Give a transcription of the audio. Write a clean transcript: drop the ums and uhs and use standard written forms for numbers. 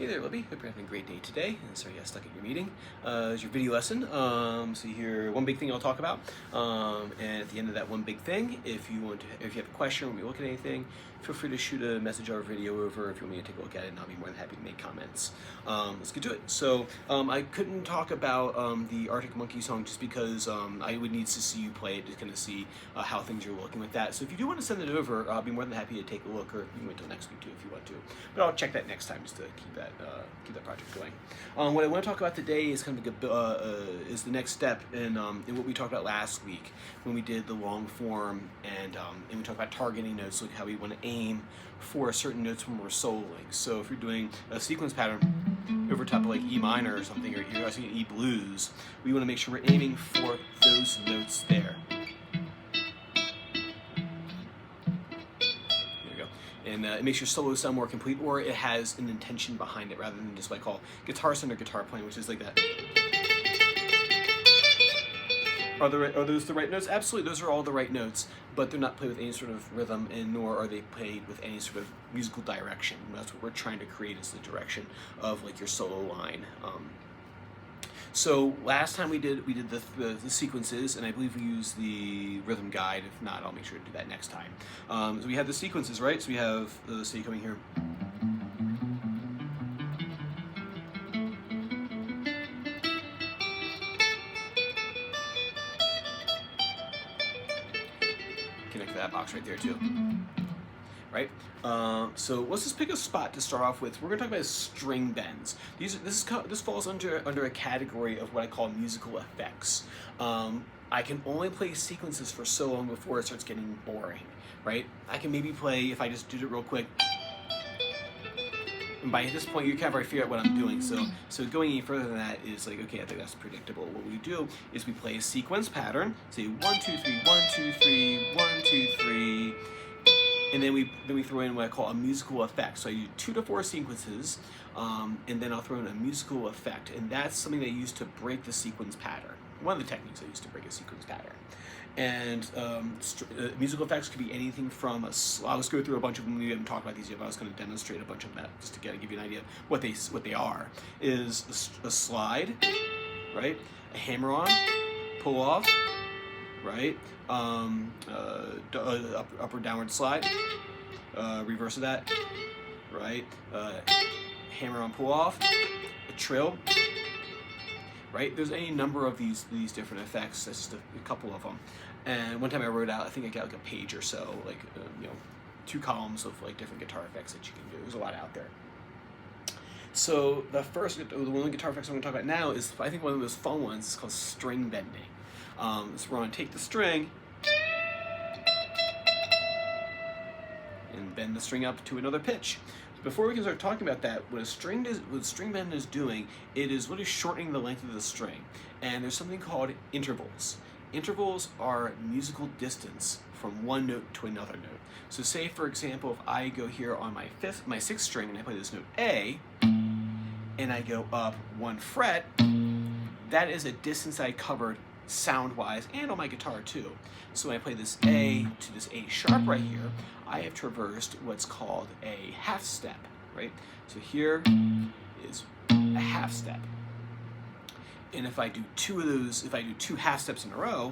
Hey there, Libby. Hope you're having a great day today. And sorry you got stuck at your meeting. It's your video lesson. So you hear one big thing I'll talk about. And at the end of that one big thing, if you have a question or want me to look at anything, feel free to shoot a message or video over if you want me to take a look at it, and I'll be more than happy to make comments. Let's get to it. So I couldn't talk about the Arctic Monkey song just because I would need to see you play it to kind of see how things are looking with that. So if you do want to send it over, I'll be more than happy to take a look, or you can wait till next week too if you want to. But I'll check that next time just to keep that project going. What I want to talk about today is kind of is the next step in what we talked about last week when we did the long form, and we talked about targeting notes, like how we want to aim for certain notes when we're soloing. So if you're doing a sequence pattern over top of like E minor or something, or you're asking E blues, we want to make sure we're aiming for those notes there. And it makes your solo sound more complete, or it has an intention behind it rather than just what I call guitar center guitar playing, which is like that. Are those the right notes? Absolutely, those are all the right notes, but they're not played with any sort of rhythm, and nor are they played with any sort of musical direction. That's what we're trying to create, is the direction of like your solo line. So last time we did the sequences, and I believe we used the rhythm guide. If not, I'll make sure to do that next time. So we have the sequences, right? So we have the C coming here. Connect to that box right there too. Right? So let's just pick a spot to start off with. We're going to talk about string bends. This falls under a category of what I call musical effects. I can only play sequences for so long before it starts getting boring, right? I can maybe play, if I just did it real quick, and by this point you can already figure out what I'm doing. So going any further than that is like, okay, I think that's predictable. What we do is we play a sequence pattern, say 1, 2, 3, 1, 2, 3, 1, 2, 3. And then we throw in what I call a musical effect. So I do 2 to 4 sequences, and then I'll throw in a musical effect, and that's something that I use to break the sequence pattern. One of the techniques I use to break a sequence pattern. And musical effects could be anything from I'll just go through a bunch of them. We haven't talked about these yet, but I was going to demonstrate a bunch of that just to give you an idea of what they are. Is a slide, right? A hammer-on, pull off, right? Upper downward slide, reverse of that, right? Hammer on pull off, a trill, right? There's any number of these different effects. That's just a couple of them. And one time I wrote out, I think I got like a page or so, like 2 columns of like different guitar effects that you can do. There's a lot out there. So the one guitar effects I'm going to talk about now is, I think, one of the most fun ones. It's called string bending. So we're going to take the string and bend the string up to another pitch. Before we can start talking about that, what string bend is doing, it is literally shortening the length of the string. And there's something called intervals. Intervals are musical distance from one note to another note. So say, for example, if I go here on my 6th string and I play this note A, and I go up 1 fret, that is a distance I covered sound-wise, and on my guitar too. So when I play this A to this A sharp right here, I have traversed what's called a half step, right? So here is a half step. And if I do 2 of those, if I do 2 half steps in a row,